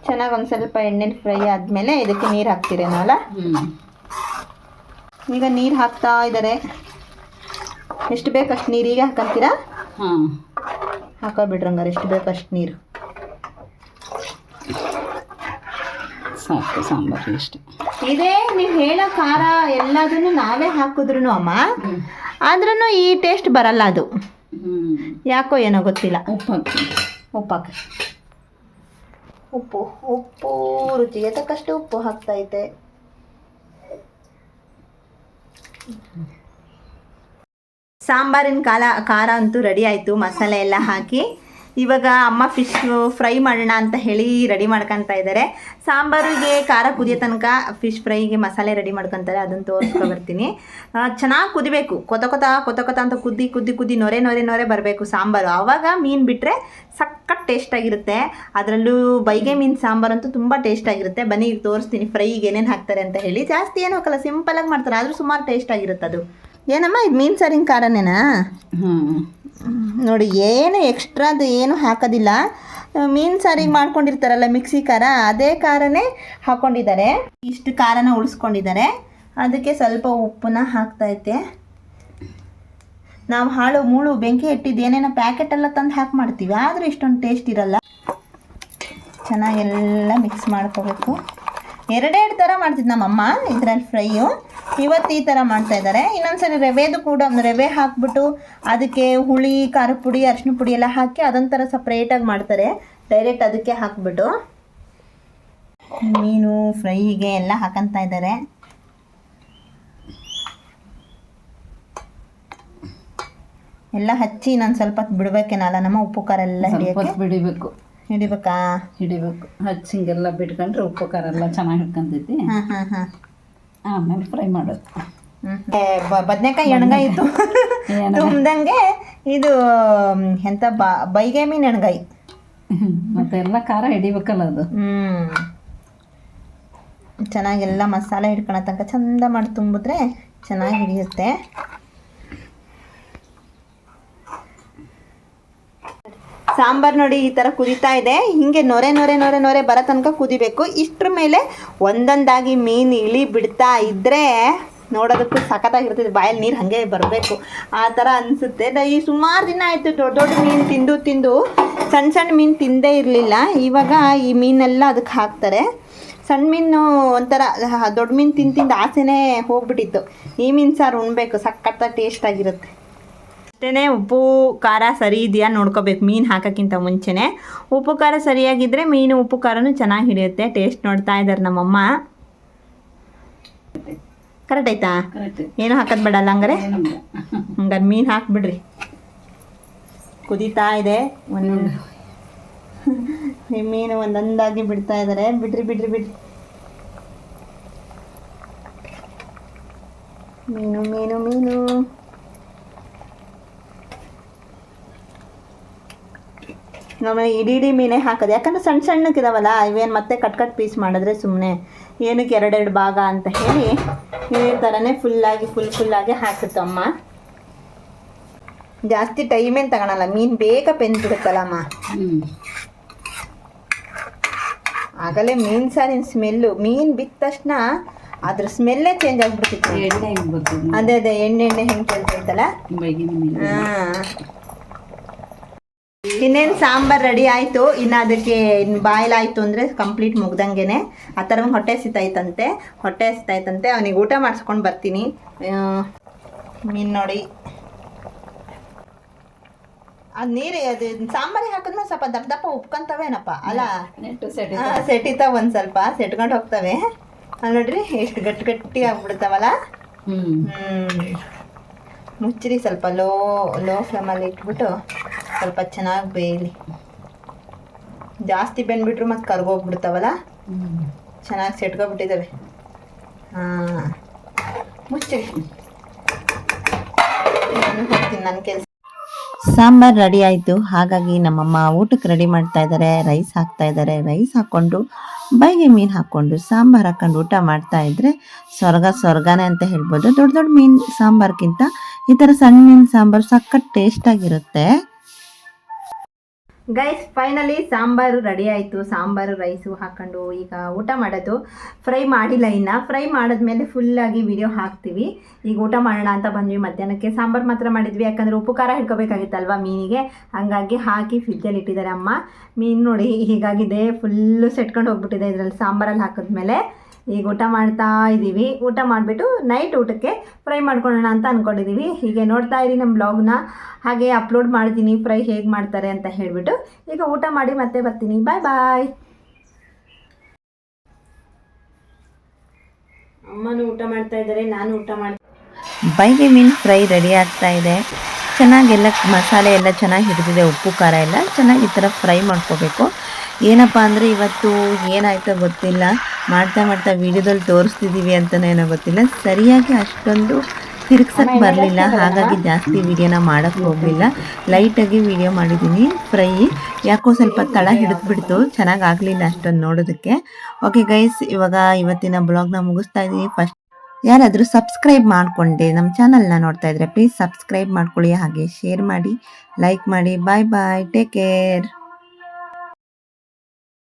ಚೆನ್ನಾಗಿ ಒಂದು ಸ್ವಲ್ಪ ಎಣ್ಣೆ ಫ್ರೈ ಆದಮೇಲೆ ಇದಕ್ಕೆ ನೀರು ಹಾಕ್ತೀರೇನಲ್ಲ. ಈಗ ನೀರು ಹಾಕ್ತಾ ಇದ್ದಾರೆ. ಎಷ್ಟು ಬೇಕಷ್ಟು ನೀರು ಈಗ ಹಾಕಂತೀರಾ? ಹಾಂ, ಹಾಕೋಬಿಡ್ರಿ ಹಂಗಾರೆ ಎಷ್ಟು ಬೇಕಷ್ಟು ನೀರು. ಸಾಕು ಸಾಂಬಾರು ಇಷ್ಟು. ಇದೇ ನೀವು ಹೇಳೋ ಖಾರ ಎಲ್ಲದನ್ನು ನಾವೇ ಹಾಕಿದ್ರು ಅಮ್ಮ, ಆದ್ರೂ ಈ ಟೇಸ್ಟ್ ಬರಲ್ಲ. ಅದು ಯಾಕೋ ಏನೋ ಗೊತ್ತಿಲ್ಲ. ಉಪ್ಪು ಹಾಕಿ ಉಪ್ಪು ರುಚಿಗೆ ತಕ್ಕಷ್ಟು ಉಪ್ಪು ಹಾಕ್ತೈತೆ. ಸಾಂಬಾರಿನ ಖಾರ ಅಂತೂ ರೆಡಿ ಆಯಿತು, ಮಸಾಲೆ ಎಲ್ಲ ಹಾಕಿ. ಇವಾಗ ಅಮ್ಮ ಫಿಶ್ ಫ್ರೈ ಮಾಡೋಣ ಅಂತ ಹೇಳಿ ರೆಡಿ ಮಾಡ್ಕೊತಾ ಇದ್ದಾರೆ. ಸಾಂಬಾರಿಗೆ ಖಾರ ಕುದಿಯೋ ತನಕ ಫಿಶ್ ಫ್ರೈಗೆ ಮಸಾಲೆ ರೆಡಿ ಮಾಡ್ಕೊತಾರೆ, ಅದನ್ನು ತೋರಿಸ್ಕೊ ಬರ್ತೀನಿ. ಚೆನ್ನಾಗಿ ಕುದಿಬೇಕು, ಕೊತ ಅಂತ ಕುದ್ದಿ ನೊರೆ ಬರಬೇಕು ಸಾಂಬಾರು. ಆವಾಗ ಮೀನು ಬಿಟ್ಟರೆ ಸಖತ್ ಟೇಸ್ಟಾಗಿರುತ್ತೆ. ಅದರಲ್ಲೂ ಬೈಗೆ ಮೀನು ಸಾಂಬಾರು ಅಂತೂ ತುಂಬ ಟೇಸ್ಟಾಗಿರುತ್ತೆ. ಬನ್ನಿ ಈಗ ತೋರಿಸ್ತೀನಿ ಫ್ರೈಗೆ ಏನೇನು ಹಾಕ್ತಾರೆ ಅಂತ ಹೇಳಿ. ಜಾಸ್ತಿ ಏನು ಹಾಕಲ್ಲ, ಸಿಂಪಲಾಗಿ ಮಾಡ್ತಾರೆ, ಆದರೂ ಸುಮಾರು ಟೇಸ್ಟಾಗಿರುತ್ತೆ ಅದು. ಏನಮ್ಮ ಇದು ಮೀನು ಸಾರಿನ ಖಾರನೇನಾ? ನೋಡಿ, ಏನು ಎಕ್ಸ್ಟ್ರಾದು ಏನು ಹಾಕೋದಿಲ್ಲ. ಮೀನು ಸಾರಿಗೆ ಮಾಡ್ಕೊಂಡಿರ್ತಾರಲ್ಲ ಮಿಕ್ಸಿ ಖಾರ, ಅದೇ ಖಾರನೇ ಹಾಕ್ಕೊಂಡಿದ್ದಾರೆ. ಇಷ್ಟು ಖಾರನ ಉಳಿಸ್ಕೊಂಡಿದ್ದಾರೆ. ಅದಕ್ಕೆ ಸ್ವಲ್ಪ ಉಪ್ಪನ್ನ ಹಾಕ್ತೈತೆ. ನಾವು ಹಾಳು ಮೂಳು ಬೆಂಕಿ ಇಟ್ಟಿದ್ದು ಏನೇನೋ ಪ್ಯಾಕೆಟೆಲ್ಲ ತಂದು ಹಾಕಿ ಮಾಡ್ತೀವಿ, ಆದರೂ ಇಷ್ಟೊಂದು ಟೇಸ್ಟ್ ಇರಲ್ಲ. ಚೆನ್ನಾಗೆಲ್ಲ ಮಿಕ್ಸ್ ಮಾಡ್ಕೋಬೇಕು. ಎರಡೆರಡು ಥರ ಮಾಡ್ತಿದ್ದು ನಮ್ಮಮ್ಮ ಇದರಲ್ಲಿ ಫ್ರೈಯು. ಇವತ್ತು ಈ ಥರ ಮಾಡ್ತಾಯಿದ್ದಾರೆ. ಇನ್ನೊಂದ್ಸರಿ ರವೆದು ಕೂಡ ರವೆ ಹಾಕ್ಬಿಟ್ಟು ಅದಕ್ಕೆ ಹುಳಿ, ಖಾರದ ಪುಡಿ, ಅರಿಶಿನ ಪುಡಿ ಎಲ್ಲ ಹಾಕಿ ಅದೊಂಥರ ಸಪ್ರೇಟಾಗಿ ಮಾಡ್ತಾರೆ. ಡೈರೆಕ್ಟ್ ಅದಕ್ಕೆ ಹಾಕ್ಬಿಟ್ಟು ಮೀನು ಫ್ರೈಗೆ ಎಲ್ಲ ಹಾಕಂತ ಇದ್ದಾರೆ. ಎಲ್ಲ ಹಚ್ಚಿ ನಾನು ಸ್ವಲ್ಪ ಬಿಡ್ಬೇಕೇನಲ್ಲ ನಮ್ಮ ಉಪ್ಪು ಖಾರ ಎಲ್ಲ ಹಿಡಿಬೇಕಾ? ಹಿಡಿಬೇಕು. ಹಚ್ಚಿಂಗೆಲ್ಲ ಬಿಟ್ಕೊಂಡ್ರೆ ಉಪ್ಪು ಖಾರ ಎಲ್ಲ ಚೆನ್ನಾಗಿ ಹಿಡ್ಕೊಂತೈತಿ. ಆಮೇಲೆ ಫ್ರೈ ಮಾಡೋದು. ಬದನೆಕಾಯಿ ಎಣ್ಗಾಯಿ ಇತ್ತು ತುಂಬ್ದಂಗೆ ಇದು ಎಂಥ ಬೈಗೆ ಮೀನು ಎಣ್ಗಾಯಿ. ಮತ್ತೆ ಎಲ್ಲ ಖಾರ ಹಿಡಿಬೇಕಲ್ಲ ಅದು. ಚೆನ್ನಾಗೆಲ್ಲ ಮಸಾಲೆ ಹಿಡ್ಕೊಳ ತನಕ ಚಂದ ಮಾಡಿ ತುಂಬಿದ್ರೆ ಚೆನ್ನಾಗಿ ಹಿಡಿಯುತ್ತೆ. ಸಾಂಬಾರು ನೋಡಿ ಈ ಥರ ಕುದೀತಾ ಇದೆ. ಹೀಗೆ ನೊರೆ ಬರೋ ತನಕ ಕುದಿಬೇಕು. ಇಷ್ಟ್ರ ಮೇಲೆ ಒಂದೊಂದಾಗಿ ಮೀನು ಇಳಿ ಬಿಡ್ತಾ ಇದ್ದರೆ ನೋಡೋದಕ್ಕೂ ಸಖತ್ತಾಗಿರ್ತದೆ. ಬಾಯಲ್ಲಿ ನೀರು ಹಾಗೆ ಬರಬೇಕು, ಆ ಥರ ಅನಿಸುತ್ತೆ. ಈ ಸುಮಾರು ದಿನ ಆಯಿತು ದೊಡ್ಡ ಮೀನು ತಿಂದು ಸಣ್ಣ ಮೀನು ತಿಂದೇ ಇರಲಿಲ್ಲ. ಇವಾಗ ಈ ಮೀನೆಲ್ಲ ಅದಕ್ಕೆ ಹಾಕ್ತಾರೆ. ಸಣ್ಣ ಮೀನು ಒಂಥರ, ದೊಡ್ಡ ಮೀನು ತಿಂದು ಆಸೆನೇ ಹೋಗ್ಬಿಟ್ಟಿತ್ತು. ಈ ಮೀನು ಸಾರು ಉಣ್ಬೇಕು, ಸಖತ್ತಾಗಿ ಟೇಸ್ಟಾಗಿರುತ್ತೆ. ಅಷ್ಟೇ ಉಪ್ಪು ಖಾರ ಸರಿ ಇದೆಯಾ ನೋಡ್ಕೋಬೇಕು ಮೀನು ಹಾಕೋಕ್ಕಿಂತ ಮುಂಚೆನೇ. ಉಪ್ಪು ಖಾರ ಸರಿಯಾಗಿದ್ದರೆ ಮೀನು ಉಪ್ಪು ಖಾರನೂ ಚೆನ್ನಾಗಿ ಹಿಡಿಯುತ್ತೆ. ಟೇಸ್ಟ್ ನೋಡ್ತಾ ಇದ್ದಾರೆ ನಮ್ಮಮ್ಮ. ಕರೆಕ್ಟ್ ಆಯ್ತಾ? ಏನು ಹಾಕೋದು ಬೇಡಲ್ಲ ಹಂಗಾರೆ. ಹಂಗಾರೆ ಮೀನು ಹಾಕ್ಬಿಡ್ರಿ. ಕುದೀತಾ ಇದೆ. ಮೀನು ಒಂದೊಂದಾಗಿ ಬಿಡ್ತಾ ಇದ್ದಾರೆ. ಬಿಡ್ರಿ ಮೀನು ನಮ್ಮನೆ ಇಡೀ ಮೀನೇ ಹಾಕೋದು. ಯಾಕಂದರೆ ಸಣ್ಣಕ್ಕಿದಾವಲ್ಲ, ಇವೇನು ಮತ್ತೆ ಕಟ್ ಪೀಸ್ ಮಾಡಿದ್ರೆ ಸುಮ್ಮನೆ ಏನಕ್ಕೆ ಎರಡೆರಡು ಭಾಗ ಅಂತ ಹೇಳಿ ಈ ಥರನೇ ಫುಲ್ಲಾಗಿ ಹಾಕುತ್ತಮ್ಮ. ಜಾಸ್ತಿ ಟೈಮೇನು ತಗೊಳಲ್ಲ, ಮೀನು ಬೇಗ ಬೆಂದ್ಬಿಡುತ್ತಲ್ಲಮ್ಮ. ಆಗಲೇ ಮೀನು ಸಾರಿನ ಸ್ಮೆಲ್ಲು, ಮೀನು ಬಿದ್ದ ತಕ್ಷಣ ಅದ್ರ ಸ್ಮೆಲ್ಲೇ ಚೇಂಜ್ ಆಗಿಬಿಡ್ತಿತ್ತು. ಅದೇ ಎಣ್ಣೆ ಹೆಂಗೆ ಕೇಳ್ತೈತಲ್ಲ. ಹಾಂ, ಇನ್ನೇನು ಸಾಂಬಾರು ರೆಡಿ ಆಯಿತು. ಇನ್ನು ಅದಕ್ಕೆ ಬಾಯ್ಲ್ ಆಯಿತು ಅಂದರೆ ಕಂಪ್ಲೀಟ್ ಮುಗ್ದಂಗೆ. ಆ ಥರ ಹೊಟ್ಟೆ ಹಸಿತಾಯ್ತಂತೆ. ಅವನಿಗೆ ಊಟ ಮಾಡಿಸ್ಕೊಂಡು ಬರ್ತೀನಿ. ಮೀನು ನೋಡಿ, ಅದು ನೀರು ಅದು ಸಾಂಬಾರಿಗೆ ಹಾಕಿದ್ಮೇಲೆ ಸ್ವಲ್ಪ ದಪ್ಪ ಉಪ್ಕೊಂತವೇನಪ್ಪ ಅಲ್ಲ, ಸೆಟಿತಾವ, ಒಂದು ಸ್ವಲ್ಪ ಸೆಟ್ಕೊಂಡು ಹೋಗ್ತವೆ. ಅಲ್ಲಿ ನೋಡ್ರಿ ಎಷ್ಟು ಗಟ್ಟಿ ಆಗ್ಬಿಡ್ತಾವಲ್ಲ. ಮುಚ್ಚಿರಿ, ಸ್ವಲ್ಪ ಲೋ ಫ್ಲೇಮಲ್ಲಿ ಇಟ್ಬಿಟ್ಟು ಸ್ವಲ್ಪ ಚೆನ್ನಾಗಿ ಬೇಯಲಿ. ಜಾಸ್ತಿ ಬೆಂದ್ಬಿಟ್ರು ಮತ್ತು ಕರ್ಗೋಗ್ಬಿಡ್ತಾವಲ್ಲ. ಚೆನ್ನಾಗಿ ಸೆಟ್ಕೊಬಿಟ್ಟಿದ್ದಾವೆ. ಹಾಂ, ಮುಚ್ಚಿಡಿ, ನಾನು ಹೋಗ್ತೀನಿ ನನ್ನ ಕೆಲಸ. ಸಾಂಬಾರ್ ರೆಡಿ ಆಯಿತು. ಹಾಗಾಗಿ ನಮ್ಮಮ್ಮ ಊಟಕ್ಕೆ ರೆಡಿ ಮಾಡ್ತಾ ಇದ್ದಾರೆ. ರೈಸ್ ಹಾಕ್ತಾ ಇದ್ದಾರೆ. ರೈಸ್ ಹಾಕ್ಕೊಂಡು ಬಾಯಿಗೆ ಮೀನು ಹಾಕ್ಕೊಂಡು ಸಾಂಬಾರು ಹಾಕ್ಕೊಂಡು ಊಟ ಮಾಡ್ತಾ ಇದ್ರೆ ಸ್ವರ್ಗನೇ ಅಂತ ಹೇಳ್ಬೋದು. ದೊಡ್ಡ ದೊಡ್ಡ ಮೀನು ಸಾಂಬಾರ್ಗಿಂತ ಈ ಥರ ಸಣ್ಣ ಮೀನು ಸಾಂಬಾರು ಸಖತ್ ಟೇಸ್ಟಾಗಿರುತ್ತೆ. ಗೈಸ್ ಫೈನಲಿ ಸಾಂಬಾರು ರೆಡಿ ಆಯಿತು. ಸಾಂಬಾರು ರೈಸು ಹಾಕ್ಕೊಂಡು ಈಗ ಊಟ ಮಾಡೋದು. ಫ್ರೈ ಮಾಡಿಲ್ಲ, ಇನ್ನು ಫ್ರೈ ಮಾಡಿದ್ಮೇಲೆ ಫುಲ್ಲಾಗಿ ವಿಡಿಯೋ ಹಾಕ್ತೀವಿ. ಈಗ ಊಟ ಮಾಡೋಣ ಅಂತ ಬಂದ್ವಿ. ಮಧ್ಯಾಹ್ನಕ್ಕೆ ಸಾಂಬಾರು ಮಾತ್ರ ಮಾಡಿದ್ವಿ, ಯಾಕಂದರೆ ಉಪ್ಪು ಖಾರ ಹಿಡ್ಕೋಬೇಕಾಗಿತ್ತಲ್ವ ಮೀನಿಗೆ, ಹಾಗಾಗಿ ಹಾಕಿ ಫ್ರಿಜ್ಜಲ್ಲಿ ಇಟ್ಟಿದ್ದಾರೆ ಅಮ್ಮ. ಮೀನು ನೋಡಿ ಹೀಗಾಗಿದೆ, ಫುಲ್ಲು ಸೆಟ್ಕೊಂಡು ಹೋಗ್ಬಿಟ್ಟಿದೆ ಇದರಲ್ಲಿ ಸಾಂಬಾರಲ್ಲಿ ಹಾಕಿದ್ಮೇಲೆ. ಈಗ ಊಟ ಮಾಡ್ತಾ ಇದ್ದೀವಿ. ಊಟ ಮಾಡಿಬಿಟ್ಟು ನೈಟ್ ಊಟಕ್ಕೆ ಫ್ರೈ ಮಾಡ್ಕೊಳ್ಳೋಣ ಅಂತ ಅಂದ್ಕೊಂಡಿದ್ದೀವಿ. ಹೀಗೆ ನೋಡ್ತಾ ಇರಿ ನಮ್ಮ ಬ್ಲಾಗ್ನ, ಹಾಗೆ ಅಪ್ಲೋಡ್ ಮಾಡ್ತೀನಿ ಫ್ರೈ ಹೇಗೆ ಮಾಡ್ತಾರೆ ಅಂತ ಹೇಳಿಬಿಟ್ಟು. ಈಗ ಊಟ ಮಾಡಿ ಮತ್ತೆ ಬರ್ತೀನಿ. ಬಾಯ್ ಬಾಯ್. ಅಮ್ಮನೂ ಊಟ ಮಾಡ್ತಾ ಇದ್ದಾರೆ, ನಾನು ಊಟ ಮಾಡ್ತೀನಿ. ಬಾಯಿಗೆ ಮೀನು ಫ್ರೈ ರೆಡಿ ಆಗ್ತಾ ಇದೆ. ಚೆನ್ನಾಗೆಲ್ಲ ಮಸಾಲೆ ಎಲ್ಲ ಚೆನ್ನಾಗಿ ಹಿಡಿದಿದೆ, ಉಪ್ಪು ಖಾರ ಎಲ್ಲ ಚೆನ್ನಾಗಿ ಈ ಥರ ಫ್ರೈ ಮಾಡ್ಕೋಬೇಕು. ಏನಪ್ಪ ಅಂದರೆ ಇವತ್ತು ಏನಾಯ್ತೋ ಗೊತ್ತಿಲ್ಲ, ಮಾಡ್ತಾ ವೀಡಿಯೋದಲ್ಲಿ ತೋರಿಸ್ತಿದ್ದೀವಿ ಅಂತಲೇ ಏನೋ ಗೊತ್ತಿಲ್ಲ, ಸರಿಯಾಗಿ ಅಷ್ಟೊಂದು ತಿರುಗ್ಸಕ್ಕೆ ಬರಲಿಲ್ಲ. ಹಾಗಾಗಿ ಜಾಸ್ತಿ ವೀಡಿಯೋನ ಮಾಡೋಕ್ಕೆ ಹೋಗಲಿಲ್ಲ. ಲೈಟಾಗಿ ವೀಡಿಯೋ ಮಾಡಿದ್ದೀನಿ ಫ್ರೈ. ಯಾಕೋ ಸ್ವಲ್ಪ ತಳ ಹಿಡಿದ್ಬಿಡ್ತು, ಚೆನ್ನಾಗಿ ಆಗಲಿಲ್ಲ ಅಷ್ಟೊಂದು ನೋಡೋದಕ್ಕೆ. ಓಕೆ ಗೈಸ್, ಇವಾಗ ಇವತ್ತಿನ ಬ್ಲಾಗ್ನ ಮುಗಿಸ್ತಾ ಇದ್ದೀನಿ. ಫಸ್ಟ್ ಯಾರಾದರೂ ಸಬ್ಸ್ಕ್ರೈಬ್ ಮಾಡಿಕೊಂಡೆ ನಮ್ಮ ಚಾನಲ್ನ ನೋಡ್ತಾ ಇದ್ರೆ ಪ್ಲೀಸ್ ಸಬ್ಸ್ಕ್ರೈಬ್ ಮಾಡ್ಕೊಳ್ಳಿ, ಹಾಗೆ ಶೇರ್ ಮಾಡಿ, ಲೈಕ್ ಮಾಡಿ. ಬಾಯ್ ಬಾಯ್, ಟೇಕ್ ಕೇರ್.